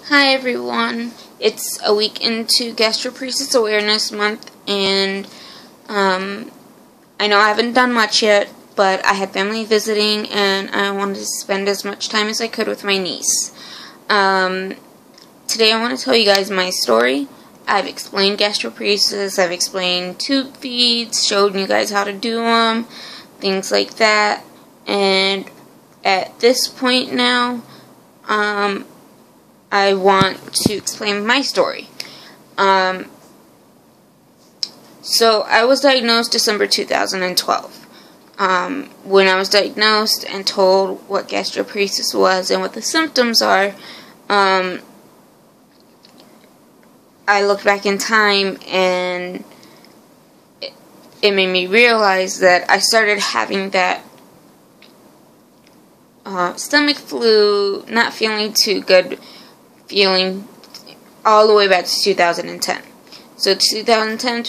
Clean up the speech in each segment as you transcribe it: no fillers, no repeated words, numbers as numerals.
Hi everyone, it's a week into Gastroparesis Awareness Month, and I know I haven't done much yet, but I had family visiting and I wanted to spend as much time as I could with my niece. Today I want to tell you guys my story. I've explained gastroparesis, I've explained tube feeds, showed you guys how to do them, things like that, and at this point now, I want to explain my story. So I was diagnosed December 2012. When I was diagnosed and told what gastroparesis was and what the symptoms are, I looked back in time and it made me realize that I started having that stomach flu, not feeling too good feeling all the way back to 2010. So 2010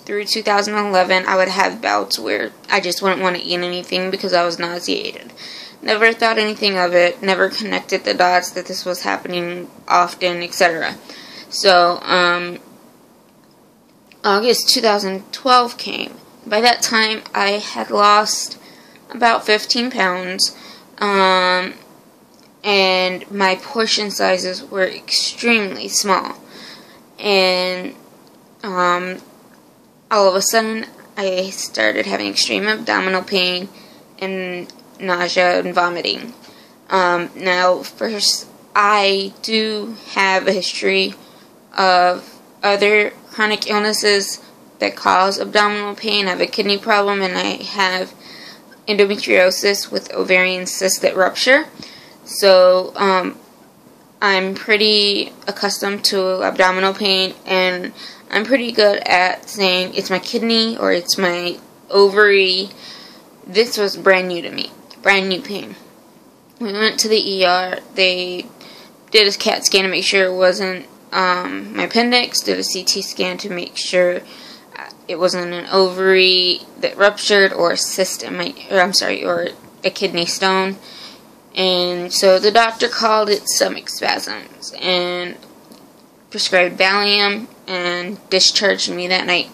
through 2011, I would have bouts where I just wouldn't want to eat anything because I was nauseated. Never thought anything of it, never connected the dots that this was happening often, etc. So, August 2012 came. By that time, I had lost about 15 pounds. And my portion sizes were extremely small. And all of a sudden, I started having extreme abdominal pain and nausea and vomiting. Now, first, I do have a history of other chronic illnesses that cause abdominal pain. I have a kidney problem, and I have endometriosis with ovarian cysts that rupture. So, I'm pretty accustomed to abdominal pain, and I'm pretty good at saying it's my kidney or it's my ovary. This was brand new to me. Brand new pain. We went to the ER. They did a CAT scan to make sure it wasn't my appendix. Did a CT scan to make sure it wasn't an ovary that ruptured or a cyst in my, or a kidney stone. And so the doctor called it stomach spasms and prescribed Valium and discharged me that night.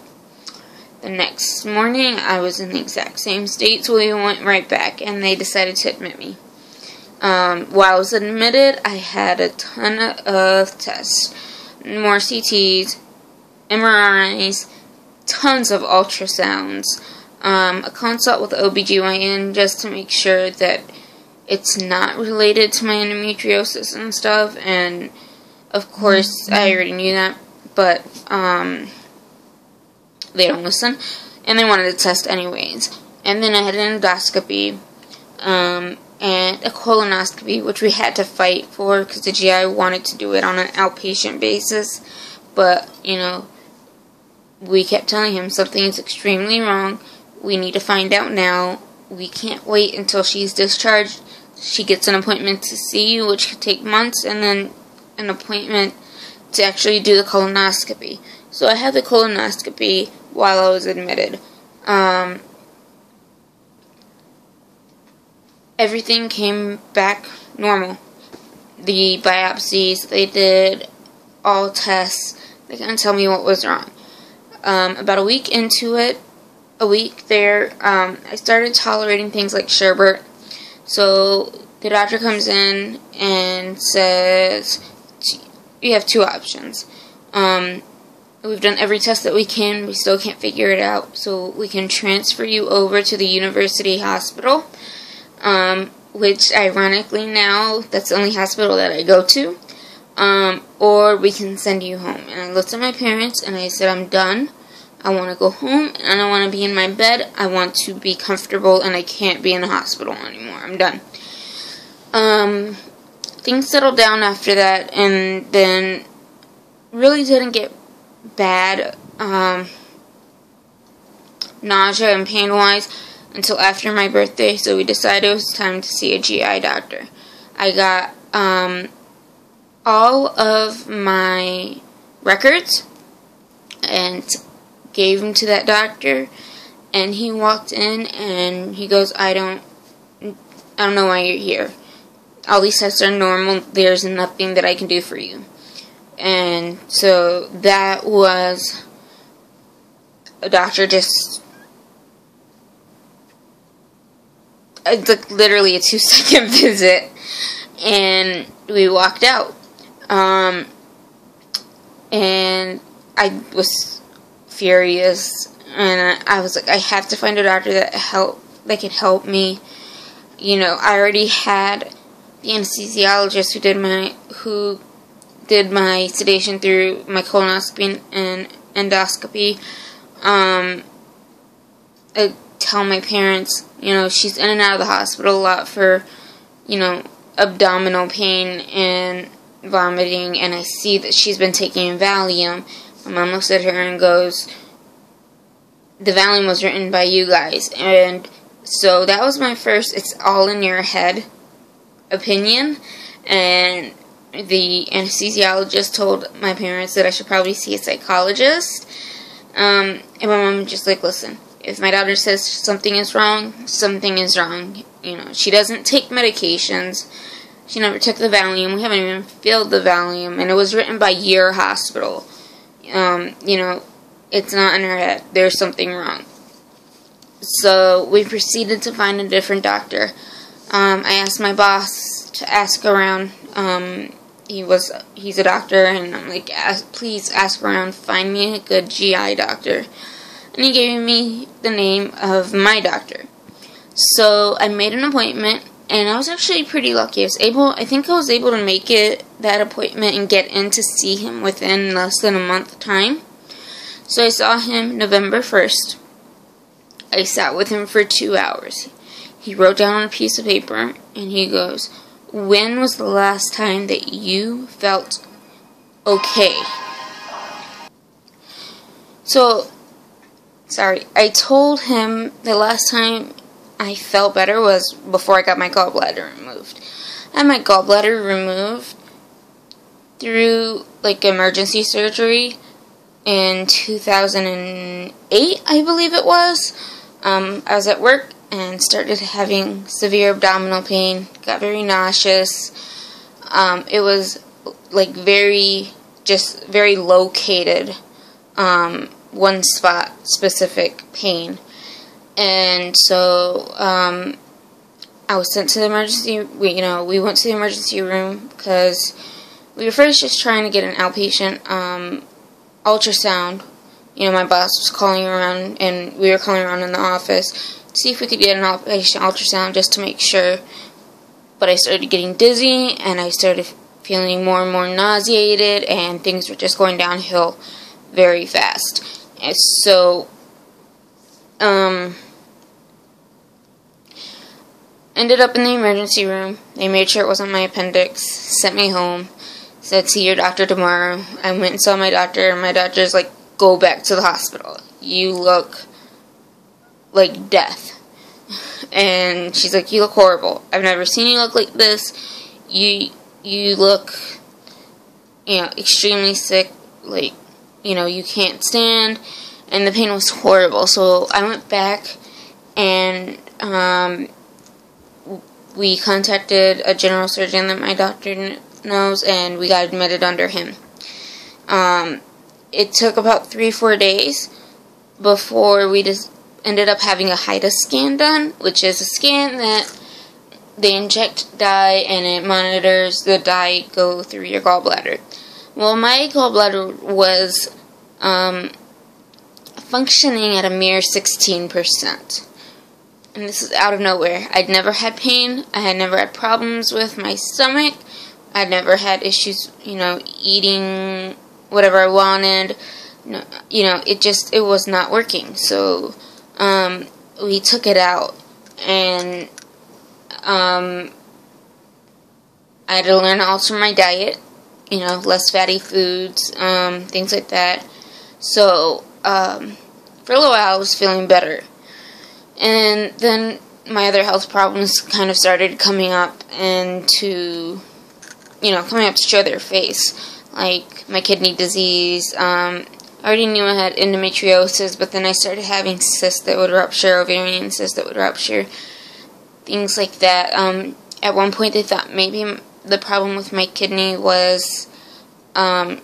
The next morning, I was in the exact same state, so we went right back, and they decided to admit me. While I was admitted, I had a ton of tests, more CTs, MRIs, tons of ultrasounds, a consult with OBGYN just to make sure that it's not related to my endometriosis and stuff, and of course, I already knew that, but they don't listen, and they wanted to test anyways. And then I had an endoscopy, and a colonoscopy, which we had to fight for, because the GI wanted to do it on an outpatient basis, but, you know, we kept telling him something is extremely wrong, we need to find out now, we can't wait until she's discharged. She gets an appointment to see you, which could take months, and then an appointment to actually do the colonoscopy. So I had the colonoscopy while I was admitted. Everything came back normal. The biopsies, they did all tests. They couldn't tell me what was wrong. About a week into it, I started tolerating things like sherbet. So the doctor comes in and says, you have two options. We've done every test that we can. We still can't figure it out. So we can transfer you over to the university hospital, which ironically now, that's the only hospital that I go to. Or we can send you home. And I looked at my parents and I said, I'm done. I want to go home, and I don't want to be in my bed. I want to be comfortable, and I can't be in the hospital anymore. I'm done. Things settled down after that, and then really didn't get bad, nausea and pain-wise until after my birthday, so we decided it was time to see a GI doctor. I got, all of my records, and gave him to that doctor, and he walked in and he goes, I don't know why you're here. all these tests are normal. There's nothing that I can do for you. And so that was a doctor just, it's like literally a 2-second visit, and we walked out. And I was furious, and I was like, I have to find a doctor that can help me. You know, I already had the anesthesiologist who did my sedation through my colonoscopy and endoscopy. I tell my parents, you know, she's in and out of the hospital a lot for, you know, abdominal pain and vomiting, and I see that she's been taking Valium. My mom looks at her and goes, the Valium was written by you guys. And so that was my first, it's all in your head opinion. And the anesthesiologist told my parents that I should probably see a psychologist. And my mom just like, listen, if my daughter says something is wrong, something is wrong. You know, she doesn't take medications. She never took the Valium. We haven't even filled the Valium. And it was written by your hospital. You know, it's not in her head. There's something wrong. So we proceeded to find a different doctor. I asked my boss to ask around. He's a doctor, and I'm like, please ask around, find me a good GI doctor. And he gave me the name of my doctor. So I made an appointment, and I was actually pretty lucky. I think I was able to make that appointment and get in to see him within less than a month time. So I saw him November 1st. I sat with him for 2 hours. He wrote down on a piece of paper, and he goes, when was the last time that you felt okay? So, sorry, I told him the last time I felt better was before I got my gallbladder removed. I had my gallbladder removed through, like, emergency surgery in 2008, I believe it was. I was at work and started having severe abdominal pain, got very nauseous. It was like very located, one spot specific pain. And so I was sent to the emergency. We went to the emergency room because we were first just trying to get an outpatient ultrasound. You know, my boss was calling around, and we were calling around in the office to see if we could get an outpatient ultrasound just to make sure. But I started getting dizzy, and I started feeling more and more nauseated, and things were just going downhill very fast. And so, ended up in the emergency room. They made sure it wasn't my appendix, sent me home, said, see your doctor tomorrow. I went and saw my doctor, and my doctor's like, go back to the hospital. You look like death. And she's like, you look horrible. I've never seen you look like this. You look, extremely sick. Like, you can't stand. And the pain was horrible. So I went back, and we contacted a general surgeon that my doctor knows, and we got admitted under him. It took about 3-4 days before we just ended up having a HIDA scan done, which is a scan that they inject dye and it monitors the dye go through your gallbladder. Well, my gallbladder was functioning at a mere 16%. And this is out of nowhere. I'd never had pain. I had never had problems with my stomach. I'd never had issues, eating whatever I wanted. It was not working. So, we took it out, and I had to learn to alter my diet, less fatty foods, things like that. So, for a little while I was feeling better. And then my other health problems kind of started coming up to show their face. Like my kidney disease. I already knew I had endometriosis, but then I started having cysts that would rupture, ovarian cysts that would rupture, things like that. at one point they thought maybe the problem with my kidney was a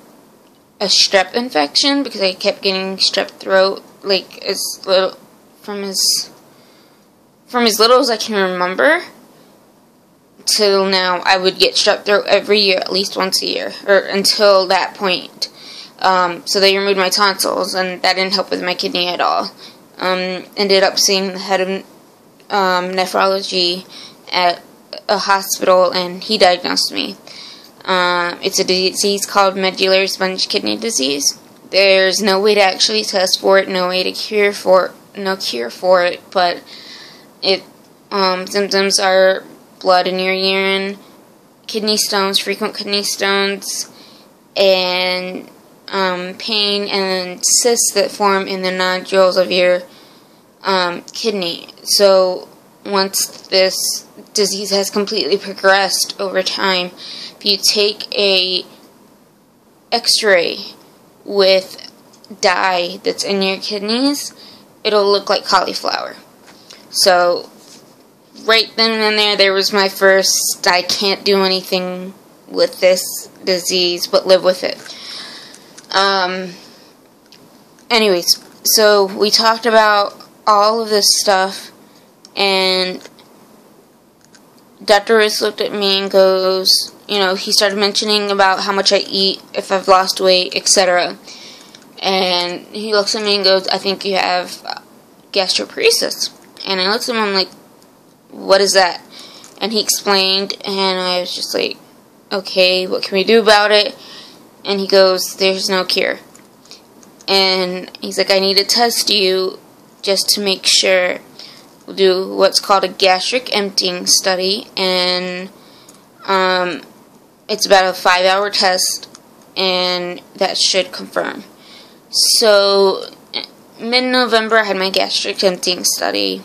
strep infection, because I kept getting strep throat, like, from as little as I can remember till now. I would get strep throat every year, at least once a year, or until that point. So they removed my tonsils, and that didn't help with my kidney at all. Ended up seeing the head of nephrology at a hospital, and he diagnosed me. It's a disease called medullary sponge kidney disease. There's no way to actually test for it, no cure for it, but symptoms are blood in your urine, kidney stones, frequent kidney stones, and pain and cysts that form in the nodules of your kidney. So once this disease has completely progressed over time, if you take a x-ray with dye that's in your kidneys, it'll look like cauliflower. So right then and there was my first, I can't do anything with this disease but live with it. Anyways, so we talked about all of this stuff, and Dr. Ruth looked at me and goes, he started mentioning about how much I eat, if I've lost weight, etc. And he looks at me and goes, I think you have gastroparesis. And I looked at him, I'm like, what is that? And he explained, and I was just like, okay, what can we do about it? And he goes, there's no cure. And he's like, I need to test you just to make sure. We'll do what's called a gastric emptying study, and it's about a 5-hour test, and that should confirm. So mid-November I had my gastric emptying study.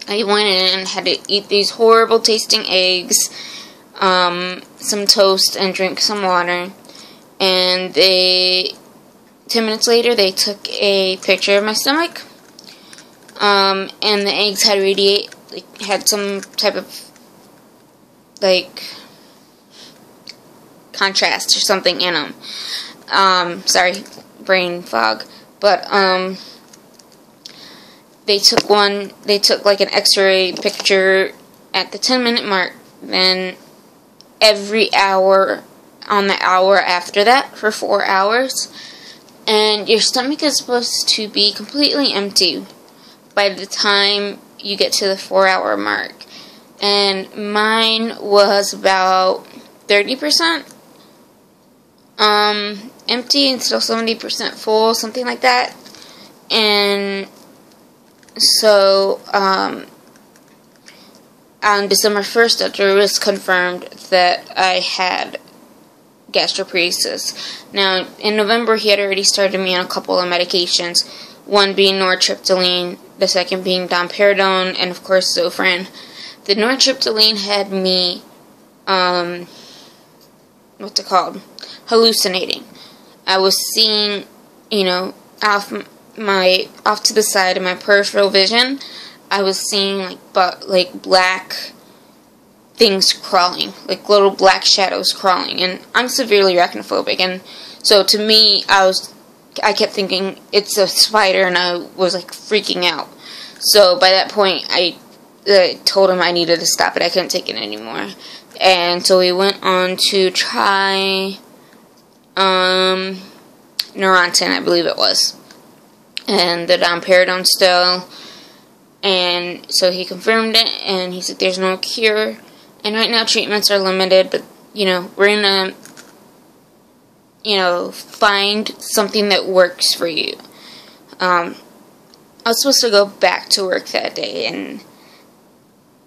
I went in and had to eat these horrible tasting eggs, some toast, and drink some water. And 10 minutes later, they took a picture of my stomach. And the eggs had some type of, contrast or something in them. Sorry, brain fog. But, they took an x-ray picture at the 10-minute mark, then every hour on the hour after that for 4 hours, and your stomach is supposed to be completely empty by the time you get to the 4-hour mark, and mine was about 30% empty and still 70% full, something like that. And so on December 1st, Dr. Ruth confirmed that I had gastroparesis. Now, in November, he had already started me on a couple of medications, one being nortriptyline, the second being domperidone, and of course Zofran. The nortriptyline had me, hallucinating. I was seeing, off to the side of my peripheral vision, I was seeing black things crawling, like little black shadows crawling, and I'm severely arachnophobic, and so to me, I kept thinking it's a spider, and I was freaking out. So by that point, I told him I needed to stop it. I couldn't take it anymore, and so we went on to try Neurontin, I believe it was, and the domperidone still. And so he confirmed it, and he said there's no cure, and right now treatments are limited, but we're gonna find something that works for you. I was supposed to go back to work that day, and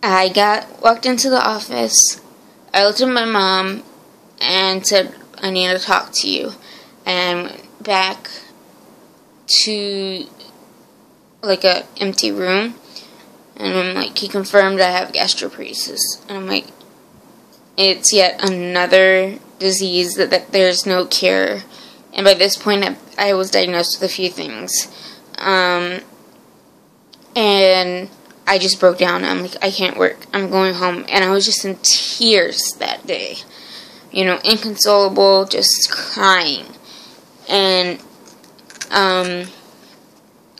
I walked into the office. I looked at my mom and said, I need to talk to you, and went back to a empty room, and I'm he confirmed I have gastroparesis, and I'm it's yet another disease that there's no cure. And by this point I was diagnosed with a few things, and I just broke down. I'm like, I can't work. I'm going home. And I was just in tears that day. You know, inconsolable, just crying. And,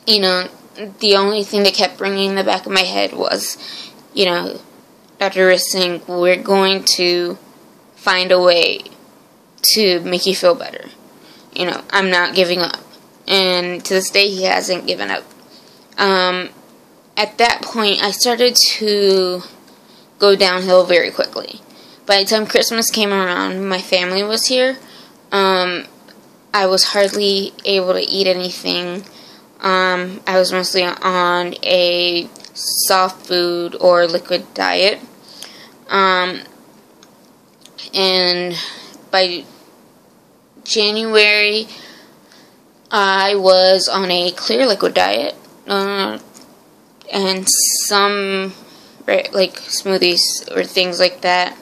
you know, the only thing that kept ringing in the back of my head was, you know, Dr. Riss saying, we're going to find a way to make you feel better. You know, I'm not giving up. And to this day, he hasn't given up. At that point, I started to go downhill very quickly. By the time Christmas came around, my family was here. I was hardly able to eat anything. I was mostly on a soft food or liquid diet. And by January, I was on a clear liquid diet. And some, like, smoothies or things like that.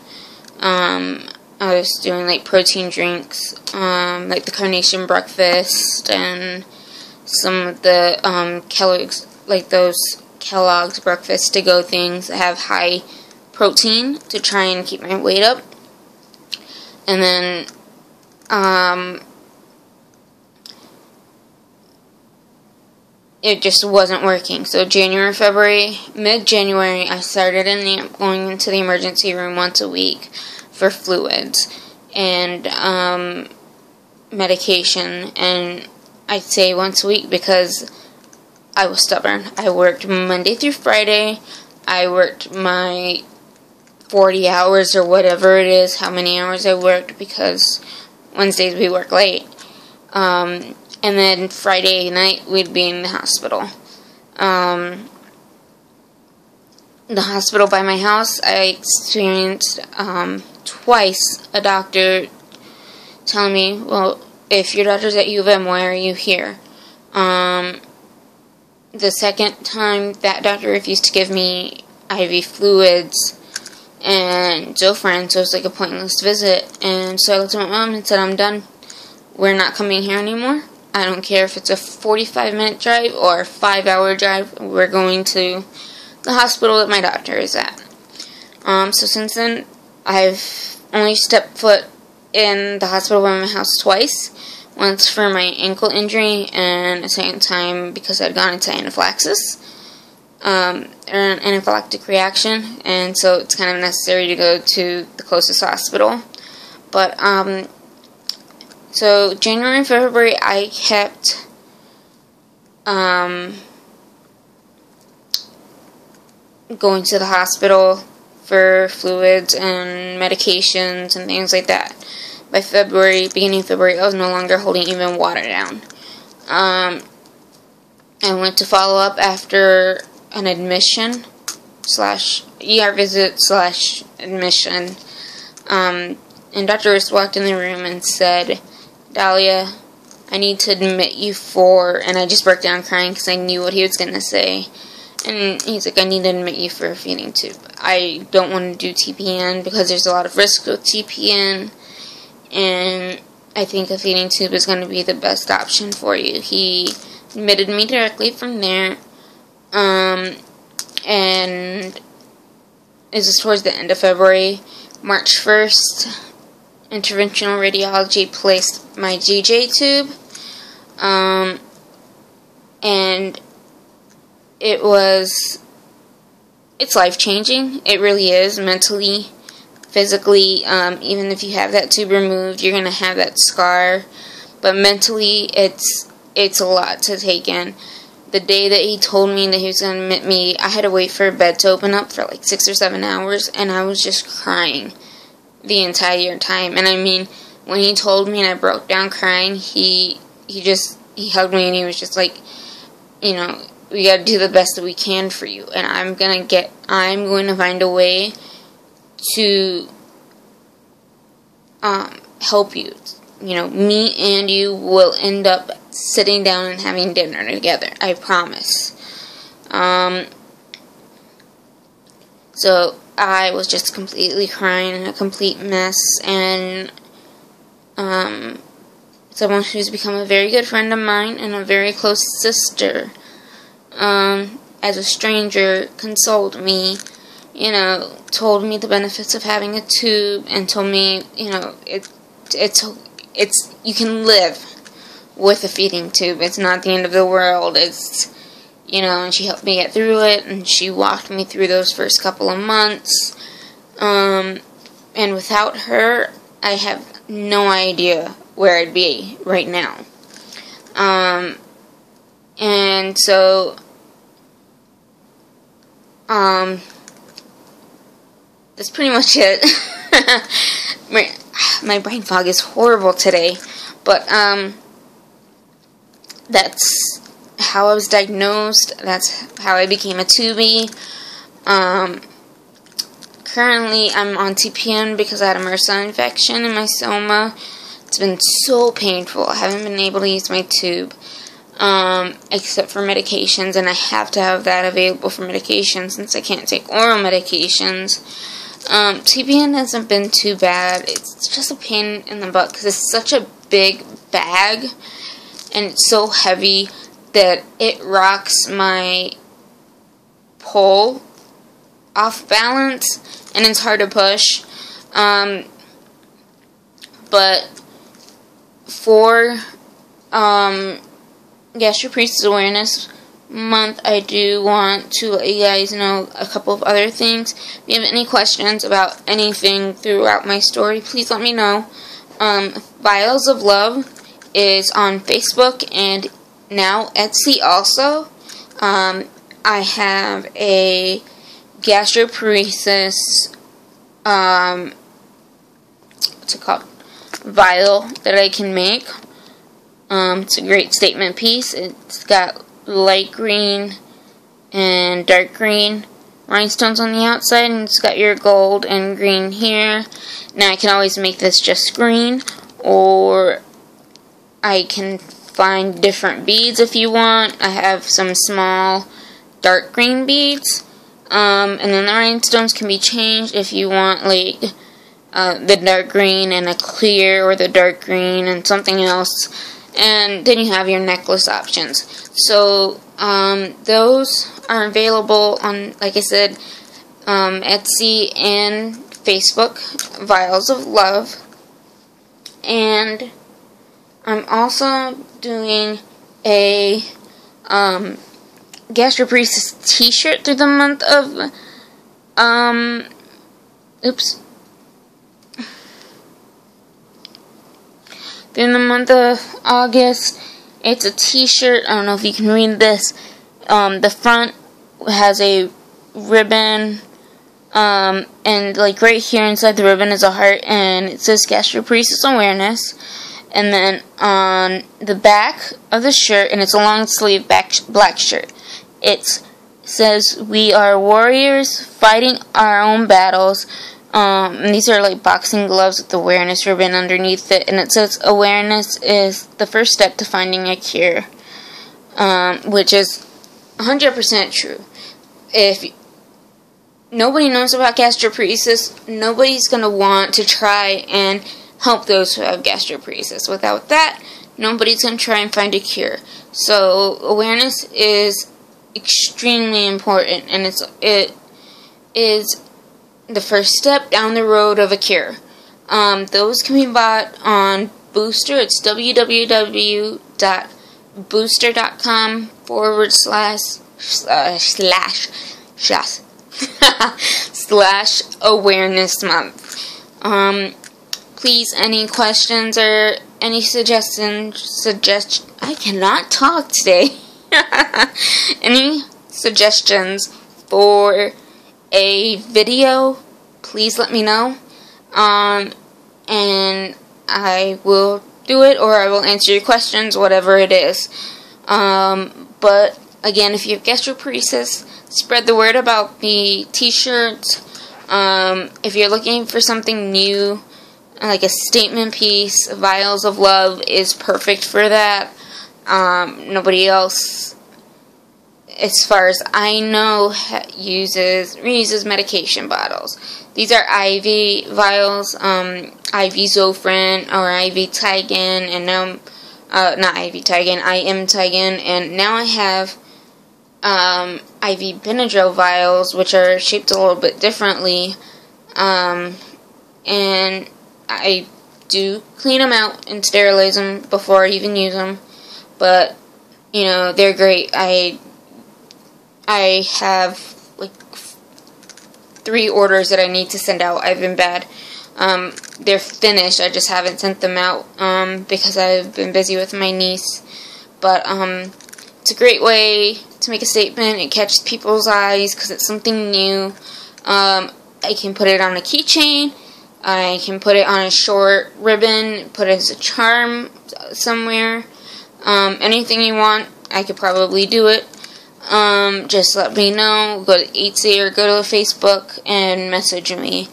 I was doing, like, protein drinks, like the Carnation breakfast, and some of the, Kellogg's, like those Kellogg's breakfast to-go things that have high protein to try and keep my weight up. And then, it just wasn't working. So January, February, mid-January, I started going into the emergency room once a week for fluids and medication. And I'd say once a week because I was stubborn. I worked Monday through Friday. I worked my 40 hours or whatever it is, how many hours I worked, because Wednesdays we work late. And then Friday night, we'd be in the hospital. The hospital by my house, I experienced twice a doctor telling me, well, if your doctor's at U of M, why are you here? The second time, that doctor refused to give me IV fluids and Zofran, so it was like a pointless visit. And so I looked at my mom and said, I'm done. We're not coming here anymore. I don't care if it's a 45-minute drive or a 5-hour drive. We're going to the hospital that my doctor is at. So since then, I've only stepped foot in the hospital by my house twice. Once for my ankle injury, and a second time because I'd gone into anaphylaxis, or an anaphylactic reaction, and so it's kind of necessary to go to the closest hospital. But, so January and February, I kept going to the hospital for fluids and medications and things like that. By February, beginning of February, I was no longer holding even water down. I went to follow up after an admission / ER visit / admission. And Dr. Riss walked in the room and said, Dahlia, I need to admit you for, and I just broke down crying because I knew what he was going to say. And he's like, I need to admit you for a feeding tube. I don't want to do TPN because there's a lot of risk with TPN. And I think a feeding tube is going to be the best option for you. He admitted me directly from there. And this is towards the end of February. March 1st, interventional radiology placed my GJ tube. And it's life-changing. It really is, mentally, physically. Even if you have that tube removed, you're going to have that scar. But mentally, it's a lot to take in. The day that he told me that he was going to admit me, I had to wait for a bed to open up for like 6 or 7 hours, and I was just crying the entire time. And I mean, when he told me and I broke down crying, he hugged me and he was just like, you know, we gotta do the best that we can for you, and I'm going to find a way to help you. You know, me and you will end up sitting down and having dinner together. I promise. So I was just completely crying and a complete mess, and someone who's become a very good friend of mine and a very close sister, as a stranger, consoled me, told me the benefits of having a tube, and told me, it's you can live with a feeding tube. It's not the end of the world. It's, and she helped me get through it, and she walked me through those first couple of months. And without her, I have no idea where I'd be right now. And so, that's pretty much it. My brain fog is horrible today, but, that's how I was diagnosed. That's how I became a tubie. Currently, I'm on TPN because I had a MRSA infection in my soma. It's been so painful. I haven't been able to use my tube, except for medications, and I have to have that available for medications since I can't take oral medications. TPN hasn't been too bad. It's just a pain in the butt because it's such a big bag, and it's so heavy that it rocks my pole off balance, and it's hard to push. But for Gastroparesis Awareness Month, I do want to let you guys know a couple of other things. If you have any questions about anything throughout my story, please let me know. Vials of Love is on Facebook and now Etsy also. I have a gastroparesis, what's it called, vial that I can make. It's a great statement piece. It's got light green and dark green rhinestones on the outside, and it's got your gold and green here. Now I can always make this just green, or I can find different beads if you want. I have some small dark green beads, and then the rhinestones can be changed if you want, like the dark green and a clear, or the dark green and something else. And then you have your necklace options. So those are available on, like I said, Etsy and Facebook, Vials of Love. And I'm also doing a gastroparesis t-shirt through the month of in the month of August. It's a t-shirt. I don't know if you can read this. The front has a ribbon, and like right here inside the ribbon is a heart, and it says Gastroparesis Awareness. And then on the back of the shirt, and it's a long sleeve black shirt, it says, "We are warriors fighting our own battles." And these are like boxing gloves with the awareness ribbon underneath it, and it says awareness is the first step to finding a cure, which is 100% true. If nobody knows about gastroparesis, nobody's going to want to try and help those who have gastroparesis. Without that, nobody's going to try and find a cure. So awareness is extremely important, and it is the first step down the road of a cure. Those can be bought on Booster. It's www.booster.com//awareness month. Please, any questions or any suggestions, I cannot talk today. Any suggestions for a video, please let me know, and I will do it, or I will answer your questions, whatever it is. But again, if you have gastroparesis, spread the word about the t-shirts. If you're looking for something new, like a statement piece, Vials of Love is perfect for that. Nobody else, as far as I know, reuses medication bottles. These are IV vials, IV Zofran or IV Tigan, and now, not IV Tigan, IM Tigan, and now I have IV Benadryl vials, which are shaped a little bit differently, and I do clean them out and sterilize them before I even use them, but, you know, they're great. I have, like, 3 orders that I need to send out. I've been bad. They're finished, I just haven't sent them out, because I've been busy with my niece, but, it's a great way to make a statement. It catches people's eyes because it's something new. I can put it on a keychain. I can put it on a short ribbon, put it as a charm somewhere. Anything you want, I could probably do it. Just let me know. Go to Etsy or go to Facebook and message me.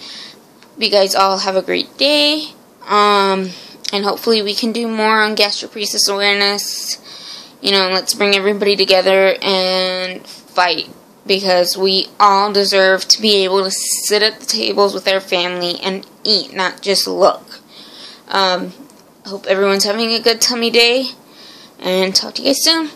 You guys all have a great day. And hopefully we can do more on gastroparesis awareness. You know, let's bring everybody together and fight, because we all deserve to be able to sit at the tables with our family and eat, not just look. I hope everyone's having a good tummy day, and talk to you guys soon.